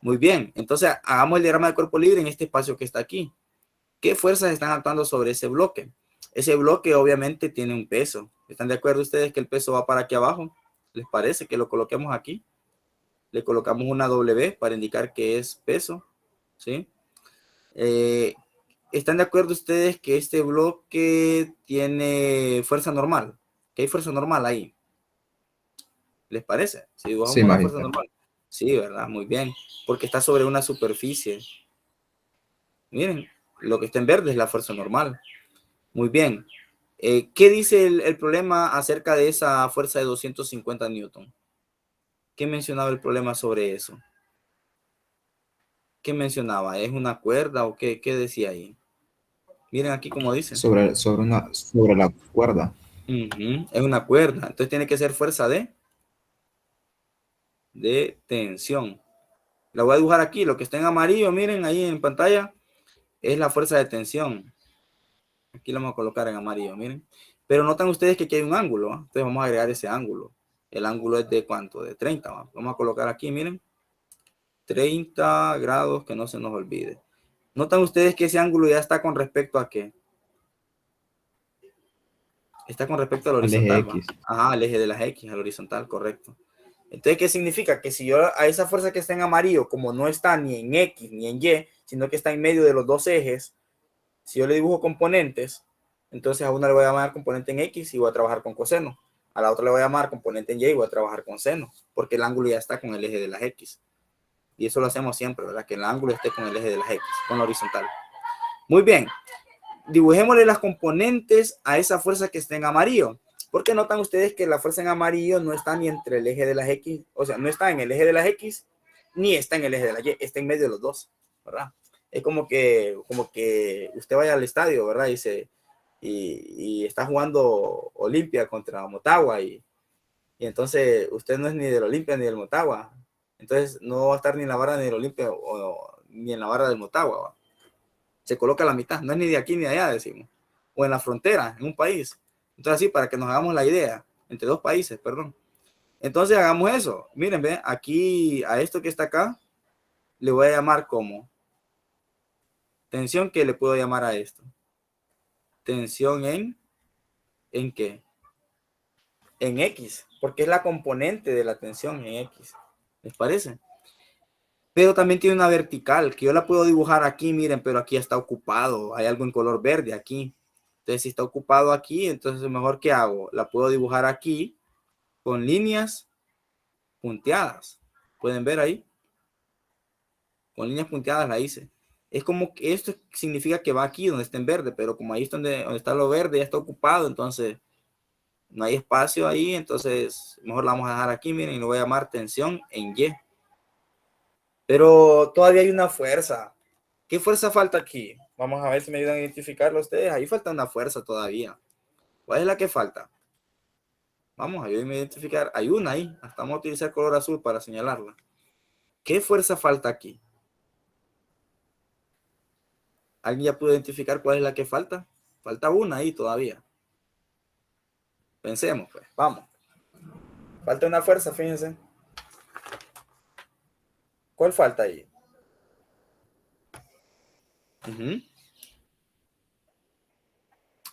Muy bien, entonces hagamos el diagrama de cuerpo libre en este espacio que está aquí. ¿Qué fuerzas están actuando sobre ese bloque? Ese bloque obviamente tiene un peso. ¿Están de acuerdo ustedes que el peso va para aquí abajo? ¿Les parece que lo coloquemos aquí? Le colocamos una W para indicar que es peso, ¿sí? ¿Están de acuerdo ustedes que este bloque tiene fuerza normal? ¿Que hay fuerza normal ahí? ¿Les parece? Si dibujamos Sí, una fuerza magíster. normal. Sí, ¿verdad? Muy bien. Porque está sobre una superficie. Miren, lo que está en verde es la fuerza normal. Muy bien. ¿Qué dice el problema acerca de esa fuerza de 250 newton? ¿Qué mencionaba el problema sobre eso? ¿Qué mencionaba? ¿Es una cuerda o qué decía ahí? Miren aquí como dice. Sobre la cuerda. Es una cuerda. Entonces tiene que ser fuerza de tensión. La voy a dibujar aquí. Lo que está en amarillo, miren ahí en pantalla, es la fuerza de tensión. Aquí lo vamos a colocar en amarillo, miren. Pero notan ustedes que aquí hay un ángulo, ¿eh? Entonces vamos a agregar ese ángulo. El ángulo es de ¿cuánto? De 30. ¿Va? Vamos a colocar aquí, miren. 30 grados, que no se nos olvide. Notan ustedes que ese ángulo ya está con respecto a qué? Está con respecto al Al eje horizontal, ¿va? X. Ajá, al eje de las X, al horizontal, correcto. Entonces, ¿qué significa? Que si yo a esa fuerza que está en amarillo, como no está ni en X ni en Y, sino que está en medio de los dos ejes, si yo le dibujo componentes, entonces a una le voy a llamar componente en X y voy a trabajar con coseno. A la otra le voy a llamar componente en Y y voy a trabajar con seno, porque el ángulo ya está con el eje de las X. Y eso lo hacemos siempre, ¿verdad? Que el ángulo esté con el eje de las X, con la horizontal. Muy bien. Dibujémosle las componentes a esa fuerza que está en amarillo. Porque notan ustedes que la fuerza en amarillo no está ni entre el eje de las X, o sea, no está en el eje de las X, ni está en el eje de la Y, está en medio de los dos, ¿verdad? Es como que usted vaya al estadio, ¿verdad? Y está jugando Olimpia contra Motagua y entonces usted no es ni del Olimpia ni del Motagua. Entonces no va a estar ni en la barra ni del Olimpia ni en la barra del Motagua, ¿va? Se coloca a la mitad, no es ni de aquí ni de allá, decimos, o en la frontera, en un país. Entonces, así, para que nos hagamos la idea, entre dos países, perdón. Entonces, hagamos eso. Miren, ve, aquí, a esto que está acá, le voy a llamar como tensión, que le puedo llamar a esto. Tensión ¿en qué? En X, porque es la componente de la tensión en X. ¿Les parece? Pero también tiene una vertical, que yo la puedo dibujar aquí, miren, pero aquí está ocupado. Hay algo en color verde aquí. Entonces, si está ocupado aquí, entonces mejor que hago, la puedo dibujar aquí con líneas punteadas. ¿Pueden ver ahí? Con líneas punteadas la hice. Es como que esto significa que va aquí donde está en verde, pero como ahí está donde está lo verde, ya está ocupado, entonces no hay espacio ahí, entonces mejor la vamos a dejar aquí, miren, y lo voy a llamar tensión en Y. Pero todavía hay una fuerza. ¿Qué fuerza falta aquí? Vamos a ver si me ayudan a identificarlo ustedes. Ahí falta una fuerza todavía. ¿Cuál es la que falta? Vamos, ayúdenme a identificar. Hay una ahí. Hasta vamos a utilizar color azul para señalarla. ¿Qué fuerza falta aquí? ¿Alguien ya pudo identificar cuál es la que falta? Falta una ahí todavía. Pensemos, pues. Vamos. Falta una fuerza, fíjense. ¿Cuál falta ahí?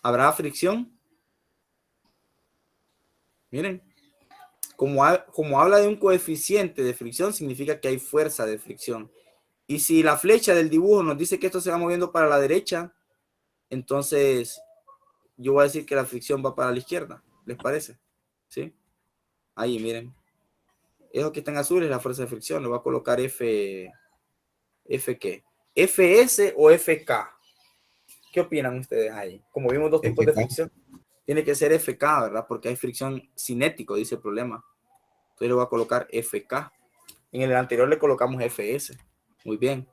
¿Habrá fricción? Miren. Como habla de un coeficiente de fricción, significa que hay fuerza de fricción. Y si la flecha del dibujo nos dice que esto se va moviendo para la derecha, entonces yo voy a decir que la fricción va para la izquierda. ¿Les parece? ¿Sí? Ahí, miren. Eso que está en azul es la fuerza de fricción. Le voy a colocar ¿F qué? ¿FS o FK? ¿Qué opinan ustedes ahí? Como vimos dos tipos de FK. fricción, tiene que ser FK, ¿verdad? Porque hay fricción cinético, dice el problema. Entonces le voy a colocar FK. En el anterior le colocamos FS. Muy bien.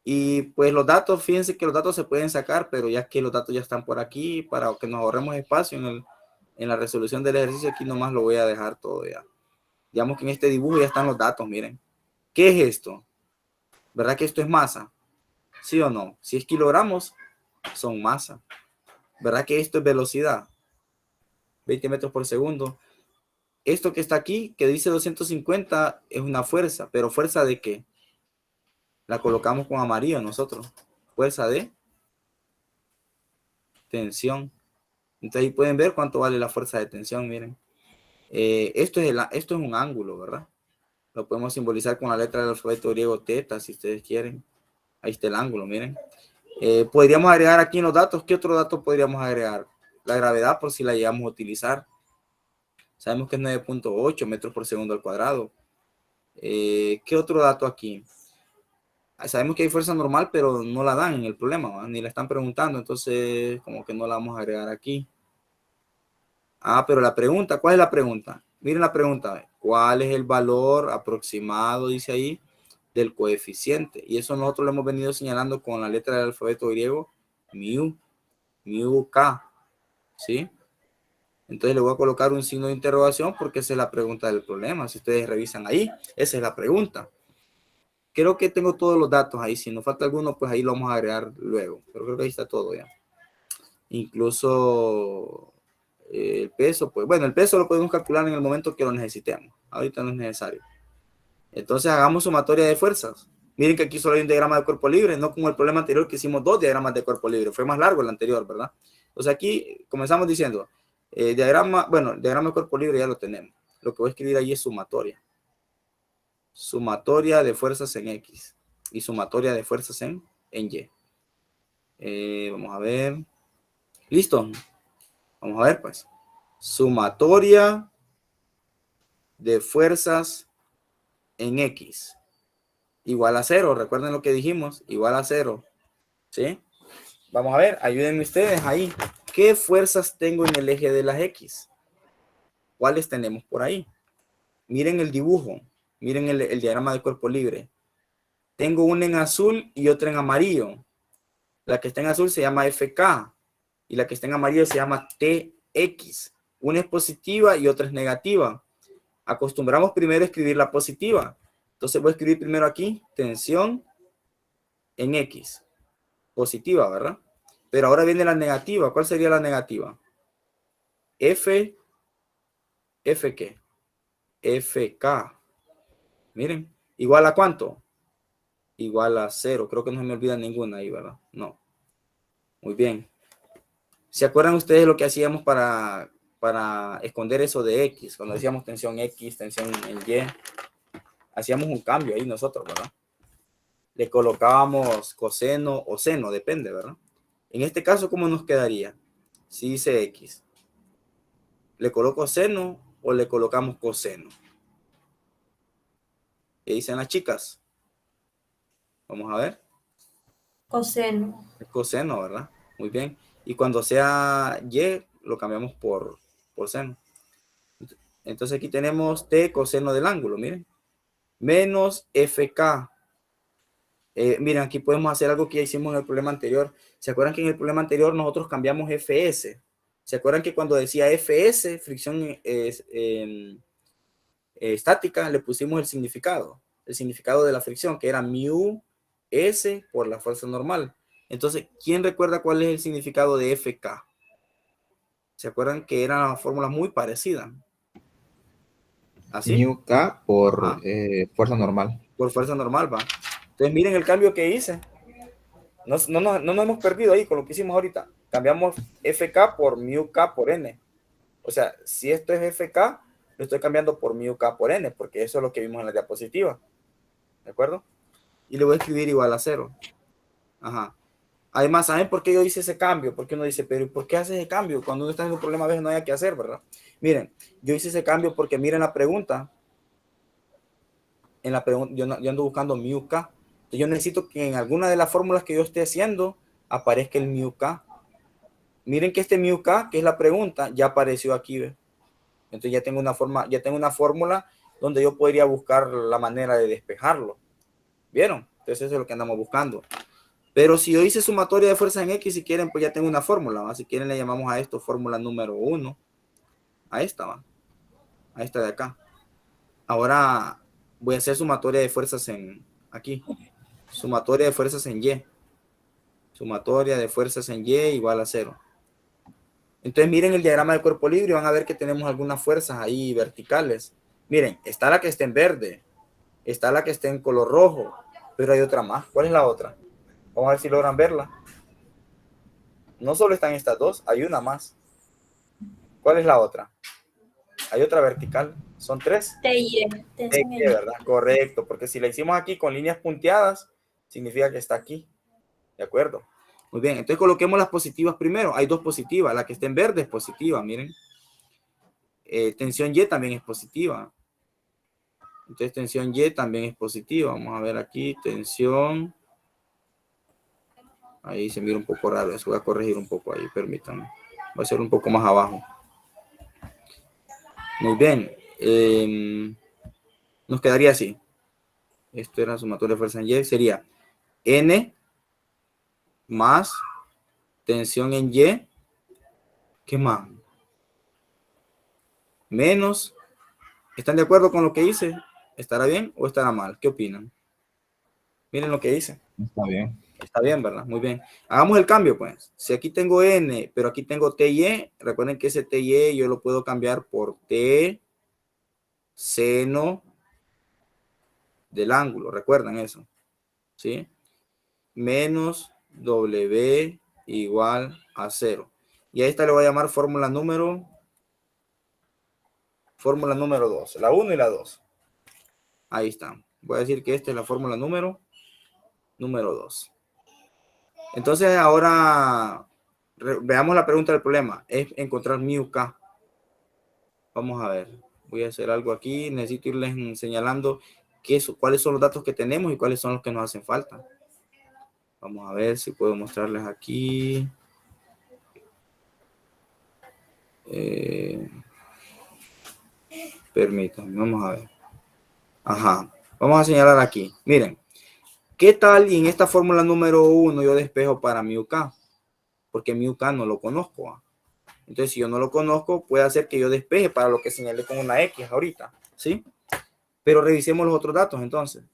Y pues los datos, fíjense que los datos se pueden sacar, pero ya que los datos ya están por aquí, para que nos ahorremos espacio en la resolución del ejercicio, aquí nomás lo voy a dejar todo ya. Digamos que en este dibujo ya están los datos, miren. ¿Qué es esto? ¿Verdad que esto es masa? ¿Sí o no? Si es kilogramos, son masa. ¿Verdad que esto es velocidad? 20 metros por segundo. Esto que está aquí, que dice 250, es una fuerza, pero ¿fuerza de qué? La colocamos con amarillo nosotros. Fuerza de tensión. Entonces ahí pueden ver cuánto vale la fuerza de tensión, miren. Esto es un ángulo, ¿verdad? Lo podemos simbolizar con la letra del alfabeto griego teta, si ustedes quieren. Ahí está el ángulo, miren. Podríamos agregar aquí en los datos, ¿qué otro dato podríamos agregar? La gravedad, por si la llegamos a utilizar. Sabemos que es 9.8 metros por segundo al cuadrado. ¿Qué otro dato aquí? Sabemos que hay fuerza normal, pero no la dan en el problema, ¿va? Ni la están preguntando, entonces como que no la vamos a agregar aquí. Pero la pregunta, ¿cuál es la pregunta? Miren la pregunta, ¿cuál es el valor aproximado, dice ahí, del coeficiente? Y eso nosotros lo hemos venido señalando con la letra del alfabeto griego, mu k, ¿sí? Entonces le voy a colocar un signo de interrogación porque esa es la pregunta del problema. Si ustedes revisan ahí, esa es la pregunta. Creo que tengo todos los datos ahí. Si nos falta alguno, pues ahí lo vamos a agregar luego. Pero creo que ahí está todo ya. Incluso el peso, pues bueno, el peso lo podemos calcular en el momento que lo necesitemos. Ahorita no es necesario. Entonces hagamos sumatoria de fuerzas. Miren que aquí solo hay un diagrama de cuerpo libre, no como el problema anterior que hicimos 2 diagramas de cuerpo libre. Fue más largo el anterior, ¿verdad? Entonces aquí comenzamos diciendo, diagrama de cuerpo libre ya lo tenemos. Lo que voy a escribir ahí es sumatoria. Sumatoria de fuerzas en X y sumatoria de fuerzas en Y. Vamos a ver. ¿Listo? Vamos a ver, pues. Sumatoria de fuerzas en X igual a 0. Recuerden lo que dijimos, igual a 0. ¿Sí? Vamos a ver, ayúdenme ustedes ahí. ¿Qué fuerzas tengo en el eje de las X? ¿Cuáles tenemos por ahí? Miren el dibujo. Miren el diagrama de cuerpo libre. Tengo una en azul y otra en amarillo. La que está en azul se llama FK y la que está en amarillo se llama TX. Una es positiva y otra es negativa. Acostumbramos primero a escribir la positiva. Entonces voy a escribir primero aquí tensión en X. Positiva, ¿verdad? Pero ahora viene la negativa. ¿Cuál sería la negativa? F qué? FK. Miren, ¿igual a cuánto? Igual a 0. Creo que no se me olvida ninguna ahí, ¿verdad? No. Muy bien. ¿Se acuerdan ustedes lo que hacíamos para esconder eso de X? Cuando decíamos tensión X, tensión en Y, hacíamos un cambio ahí nosotros, ¿verdad? Le colocábamos coseno o seno, depende, ¿verdad? En este caso, ¿cómo nos quedaría? Si dice X, ¿le coloco seno o le colocamos coseno? ¿Qué dicen las chicas? Vamos a ver. Coseno. Es coseno, ¿verdad? Muy bien. Y cuando sea Y, lo cambiamos por seno. Entonces aquí tenemos T coseno del ángulo, miren. Menos FK. Miren, aquí podemos hacer algo que ya hicimos en el problema anterior. ¿Se acuerdan que en el problema anterior nosotros cambiamos FS? ¿Se acuerdan que cuando decía FS, fricción estática, le pusimos el significado de la fricción, que era mu S por la fuerza normal? Entonces, ¿quién recuerda cuál es el significado de FK? ¿Se acuerdan que eran fórmulas muy parecidas? ¿Así? Mu K por fuerza normal. Por fuerza normal, va. Entonces, miren el cambio que hice. No nos hemos perdido ahí con lo que hicimos ahorita. Cambiamos FK por mu K por N. O sea, si esto es FK, lo estoy cambiando por mu K por N, porque eso es lo que vimos en la diapositiva. ¿De acuerdo? Y le voy a escribir igual a 0. Ajá. Además, ¿saben por qué yo hice ese cambio? Porque uno dice, pero ¿por qué hace ese cambio? Cuando uno está en un problema a veces no hay que hacer, ¿verdad? Miren, yo hice ese cambio porque miren la pregunta. Yo ando buscando mu K. Entonces yo necesito que en alguna de las fórmulas que yo esté haciendo aparezca el mu K. Miren que este mu K, que es la pregunta, ya apareció aquí, ¿ve? Entonces ya tengo una fórmula donde yo podría buscar la manera de despejarlo. ¿Vieron? Entonces eso es lo que andamos buscando. Pero si yo hice sumatoria de fuerzas en X, si quieren, pues ya tengo una fórmula, ¿va? Si quieren le llamamos a esto fórmula número 1. A esta, ¿va? A esta de acá. Ahora voy a hacer sumatoria de fuerzas aquí. Sumatoria de fuerzas en Y. Sumatoria de fuerzas en Y igual a 0. Entonces miren el diagrama del cuerpo libre y van a ver que tenemos algunas fuerzas ahí verticales. Miren, está la que está en verde, está la que está en color rojo, Pero hay otra más. ¿Cuál es la otra? Vamos a ver si logran verla. No solo están estas dos, hay una más. ¿Cuál es la otra? Hay otra vertical. Son tres. TY, tensión en Y. ¿Verdad? Correcto, porque si la hicimos aquí con líneas punteadas, significa que está aquí. ¿De acuerdo? Muy bien, entonces coloquemos las positivas primero. Hay dos positivas. La que está en verde es positiva, miren. Tensión Y también es positiva. Entonces tensión Y también es positiva. Vamos a ver aquí, tensión. Ahí se mira un poco raro. Eso voy a corregir un poco ahí, permítanme. Voy a hacer un poco más abajo. Muy bien. Nos quedaría así. Esto era sumatoria de fuerza en Y. Sería N más tensión en Y. ¿Qué más? Menos. ¿Están de acuerdo con lo que hice? ¿Estará bien o estará mal? ¿Qué opinan? Miren lo que hice. Está bien. Está bien, ¿verdad? Muy bien. Hagamos el cambio, pues. Si aquí tengo N, pero aquí tengo TY, recuerden que ese TY yo lo puedo cambiar por T seno del ángulo. ¿Recuerdan eso? ¿Sí? Menos W igual a 0. Y a esta le voy a llamar fórmula número 2. La 1 y la 2. Ahí está. Voy a decir que esta es la fórmula número 2. Entonces ahora veamos la pregunta del problema. Es encontrar mu K. Vamos a ver. Voy a hacer algo aquí. Necesito irles señalando cuáles son los datos que tenemos y cuáles son los que nos hacen falta. Vamos a ver si puedo mostrarles aquí. Permítanme, vamos a ver. Ajá. Vamos a señalar aquí. Miren. ¿Qué tal y en esta fórmula número 1 yo despejo para mu K? Porque mu K no lo conozco. ¿Ah? Entonces, si yo no lo conozco, puede hacer que yo despeje para lo que señalé con una X ahorita. ¿Sí? Pero revisemos los otros datos entonces.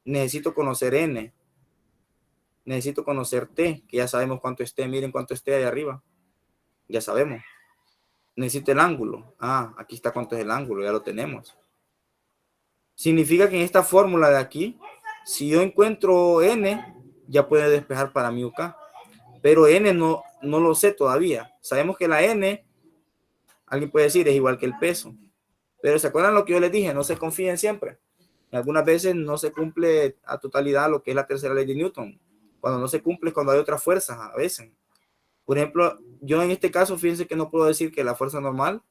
Necesito conocer N. Necesito conocer T, que ya sabemos cuánto es T. Miren cuánto es T ahí arriba. Ya sabemos. Necesito el ángulo. Ah, aquí está cuánto es el ángulo. Ya lo tenemos. Significa que en esta fórmula de aquí, si yo encuentro N, ya puede despejar para mu K. Pero N no lo sé todavía. Sabemos que la N, alguien puede decir, es igual que el peso. Pero ¿se acuerdan lo que yo les dije? No se confíen siempre. Algunas veces no se cumple a totalidad lo que es la tercera ley de Newton. Cuando no se cumple, cuando hay otras fuerzas a veces. Por ejemplo, yo en este caso, fíjense que no puedo decir que la fuerza normal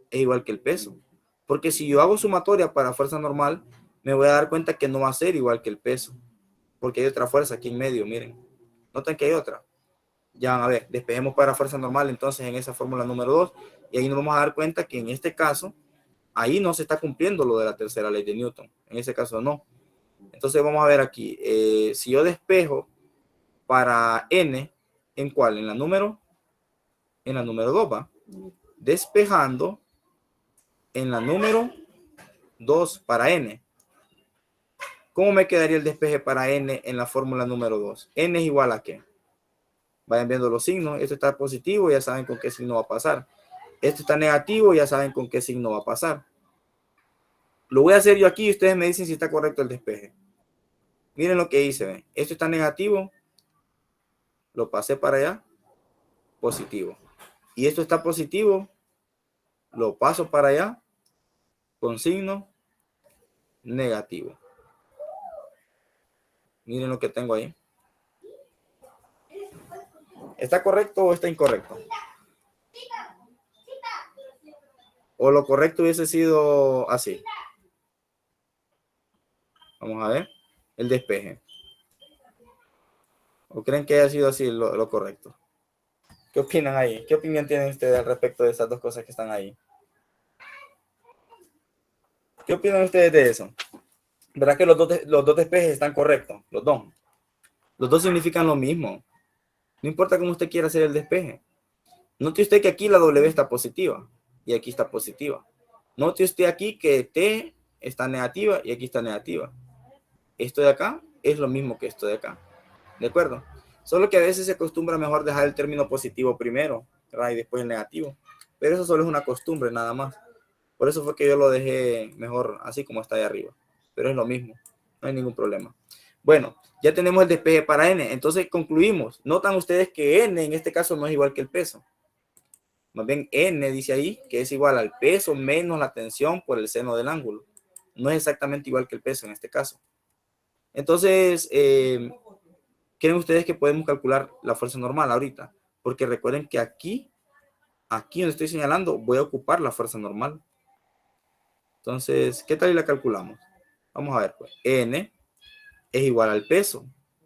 es igual que el peso. Porque si yo hago sumatoria para fuerza normal, me voy a dar cuenta que no va a ser igual que el peso. Porque hay otra fuerza aquí en medio, miren. Noten que hay otra. Ya van a ver, despejemos para fuerza normal entonces en esa fórmula número 2. Y ahí nos vamos a dar cuenta que en este caso, ahí no se está cumpliendo lo de la tercera ley de Newton. En ese caso no. Entonces vamos a ver aquí. Si yo despejo para N, ¿en cuál? En la número 2 va. Despejando en la número 2 para N. ¿Cómo me quedaría el despeje para N en la fórmula número 2? N es igual a ¿qué? Vayan viendo los signos. Esto está positivo, ya saben con qué signo va a pasar. Esto está negativo, ya saben con qué signo va a pasar. Lo voy a hacer yo aquí y ustedes me dicen si está correcto el despeje. Miren lo que hice. ¿Ven? Esto está negativo. Lo pasé para allá. Positivo. Y esto está positivo. Lo paso para allá. Con signo negativo. Miren lo que tengo ahí. ¿Está correcto o está incorrecto? O lo correcto hubiese sido así. Vamos a ver. El despeje. ¿O creen que haya sido así lo correcto? ¿Qué opinan ahí? ¿Qué opinión tienen ustedes al respecto de esas dos cosas que están ahí? ¿Qué opinan ustedes de eso? ¿Verdad que los dos despejes están correctos? Los dos. Los dos significan lo mismo. No importa cómo usted quiera hacer el despeje. Note usted que aquí la W está positiva y aquí está positiva. Note usted aquí que T está negativa y aquí está negativa. Esto de acá es lo mismo que esto de acá. ¿De acuerdo? Solo que a veces se acostumbra mejor dejar el término positivo primero, ¿verdad? Y después el negativo. Pero eso solo es una costumbre nada más. Por eso fue que yo lo dejé mejor así como está ahí arriba. Pero es lo mismo. No hay ningún problema. Bueno, ya tenemos el despeje para n. Entonces concluimos. Notan ustedes que n en este caso no es igual que el peso. Más bien n dice ahí que es igual al peso menos la tensión por el seno del ángulo. No es exactamente igual que el peso en este caso. Entonces, ¿creen ustedes que podemos calcular la fuerza normal ahorita? Porque recuerden que aquí donde estoy señalando, voy a ocupar la fuerza normal. Entonces, ¿qué tal si la calculamos? Vamos a ver, pues, n es igual al peso.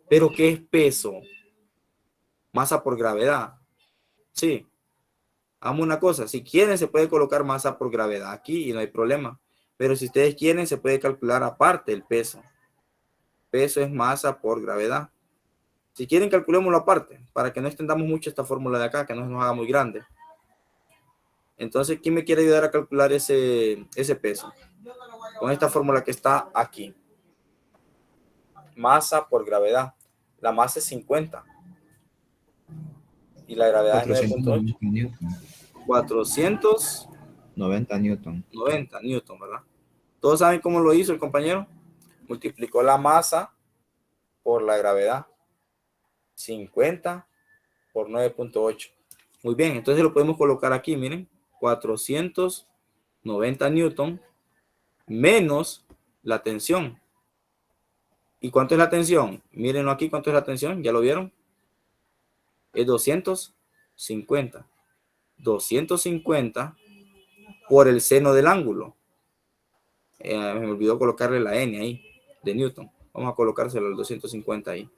¿Pero qué es peso? Masa por gravedad. Sí. Hagamos una cosa. Si quieren, se puede colocar masa por gravedad aquí y no hay problema. Pero si ustedes quieren, se puede calcular aparte el peso. Peso es masa por gravedad. Si quieren, calculémoslo aparte, para que no extendamos mucho esta fórmula de acá, que no se nos haga muy grande. Entonces, ¿quién me quiere ayudar a calcular ese peso? Con esta fórmula que está aquí. Masa por gravedad. La masa es 50. Y la gravedad es 9.8. 490 newton. 490 newton. newton, ¿verdad? ¿Todos saben cómo lo hizo el compañero? Multiplicó la masa por la gravedad. 50 por 9.8. Muy bien, entonces lo podemos colocar aquí, miren. 490 newton menos la tensión. ¿Y cuánto es la tensión? Mírenlo aquí, ¿cuánto es la tensión? ¿Ya lo vieron? Es 250. 250 por el seno del ángulo. Me olvidó colocarle la n ahí, de newton. Vamos a colocárselo al 250 ahí.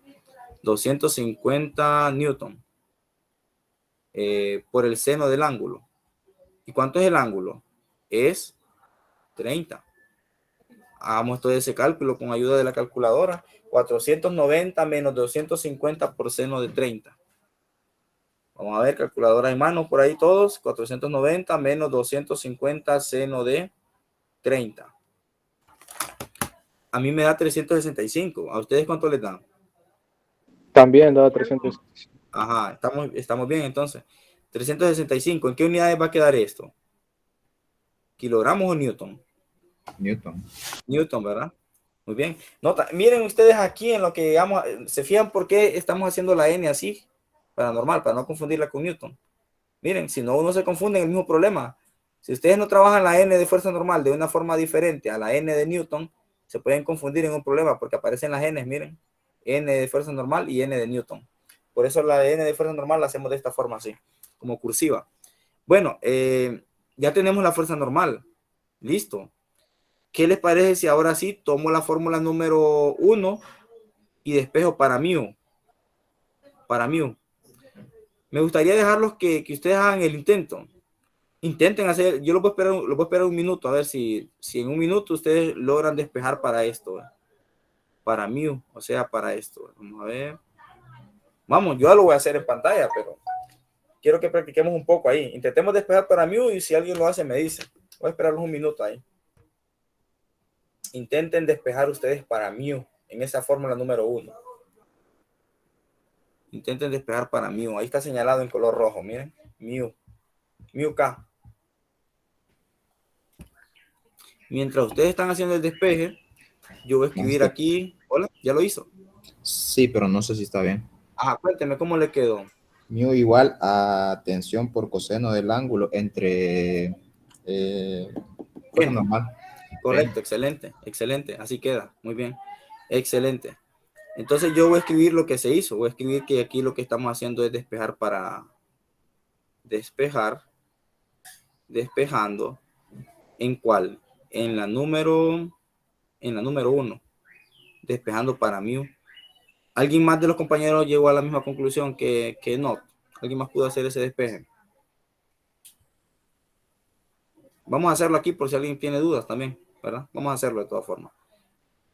250 newton por el seno del ángulo. ¿Y cuánto es el ángulo? Es 30. Hagamos todo ese cálculo con ayuda de la calculadora. 490 menos 250 por seno de 30. Vamos a ver, calculadora en mano por ahí todos. 490 menos 250 seno de 30. A mí me da 365. ¿A ustedes cuánto les dan? También da 300. Ajá, estamos bien entonces. 365. ¿En qué unidades va a quedar esto? ¿Kilogramos o newton? Newton. Newton, ¿verdad? Muy bien. Nota, miren ustedes aquí en lo que digamos, ¿se fijan por qué estamos haciendo la n así? Para normal, para no confundirla con newton. Miren, si no uno se confunde en el mismo problema. Si ustedes no trabajan la n de fuerza normal de una forma diferente a la n de newton, se pueden confundir en un problema porque aparecen las n, miren. N de fuerza normal y n de newton. Por eso la n de fuerza normal la hacemos de esta forma así, como cursiva. Bueno, ya tenemos la fuerza normal. Listo. ¿Qué les parece si ahora sí tomo la fórmula número 1 y despejo para mu? Para mu. Me gustaría dejarlos que ustedes hagan el intento. Intenten hacer, yo lo voy a esperar un minuto, a ver si en un minuto ustedes logran despejar para esto. Para mu, o sea, para esto. Vamos a ver. Vamos, yo ya lo voy a hacer en pantalla, pero quiero que practiquemos un poco ahí. Intentemos despejar para mu y si alguien lo hace me dice. Voy a esperarlos un minuto ahí. Intenten despejar ustedes para mu en esa fórmula número 1. Intenten despejar para mu. Ahí está señalado en color rojo, miren. Mu. Mu K. Mientras ustedes están haciendo el despeje, yo voy a escribir aquí. Hola, ¿ya lo hizo? Sí, pero no sé si está bien. Ajá, cuénteme cómo le quedó. Mu igual a tensión por coseno del ángulo entre fuerza normal. Correcto, excelente, excelente. Así queda, muy bien. Excelente. Entonces yo voy a escribir lo que se hizo. Voy a escribir que aquí lo que estamos haciendo es despejar para despejar, despejando. ¿En cuál? En la número 1. Despejando para mu. ¿Alguien más de los compañeros llegó a la misma conclusión que no? ¿Alguien más pudo hacer ese despeje? Vamos a hacerlo aquí por si alguien tiene dudas también, ¿verdad? Vamos a hacerlo de todas formas.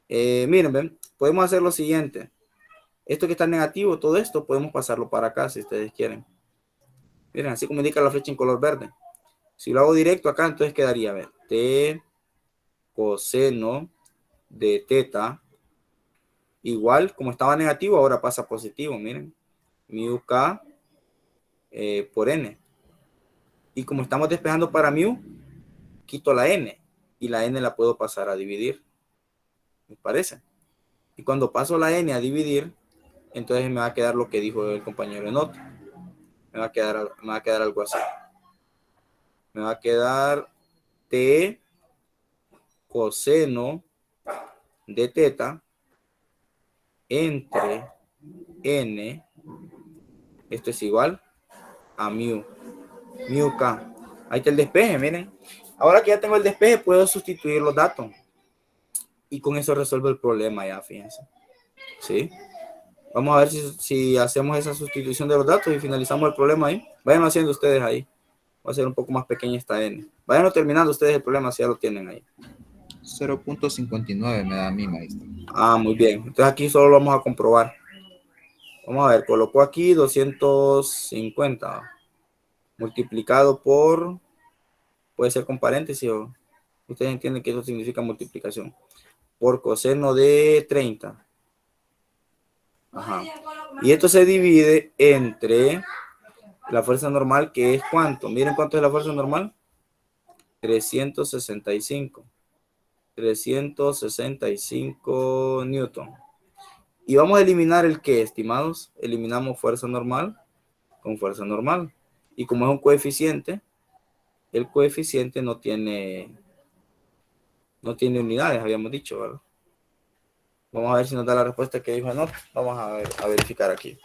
Miren, ven, podemos hacer lo siguiente. Esto que está negativo, todo esto, podemos pasarlo para acá si ustedes quieren. Miren, así como indica la flecha en color verde. Si lo hago directo acá, entonces quedaría, a ver, t coseno de teta igual, como estaba negativo, ahora pasa positivo, miren. Mu k por n. Y como estamos despejando para mu, quito la n. Y la n la puedo pasar a dividir. ¿Me parece? Y cuando paso la n a dividir, entonces me va a quedar lo que dijo el compañero Enot. Me va a quedar algo así. Me va a quedar t coseno de teta entre n, esto es igual a mu k. Ahí está el despeje, miren. Ahora que ya tengo el despeje, puedo sustituir los datos. Y con eso resuelvo el problema ya, fíjense. ¿Sí? Vamos a ver si hacemos esa sustitución de los datos y finalizamos el problema ahí. Vayan haciendo ustedes ahí. Va a ser un poco más pequeña esta n. Vayan terminando ustedes el problema si ya lo tienen ahí. 0.59 me da a mí, maestro. Ah, muy bien. Entonces aquí solo lo vamos a comprobar. Vamos a ver, colocó aquí 250 multiplicado por, puede ser con paréntesis o ustedes entienden que eso significa multiplicación, por coseno de 30. Ajá. Y esto se divide entre la fuerza normal, que es ¿cuánto? Miren cuánto es la fuerza normal. 365. 365 newton. Y vamos a eliminar el que, estimados. Eliminamos fuerza normal con fuerza normal. Y como es un coeficiente, el coeficiente no tiene unidades, habíamos dicho, ¿verdad? Vamos a ver si nos da la respuesta que dijo Enot. Vamos a verificar aquí.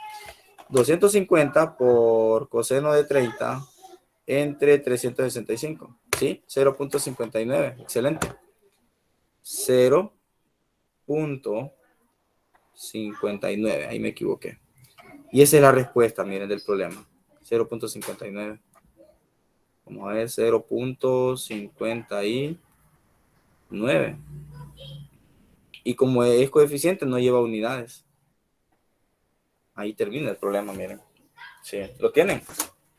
250 por coseno de 30 entre 365. ¿Sí? 0.59. Excelente. 0.59. Ahí me equivoqué. Y esa es la respuesta, miren, del problema. 0.59. Vamos a ver, 0.59. Y como es coeficiente, no lleva unidades. Ahí termina el problema, miren. Sí, ¿lo tienen?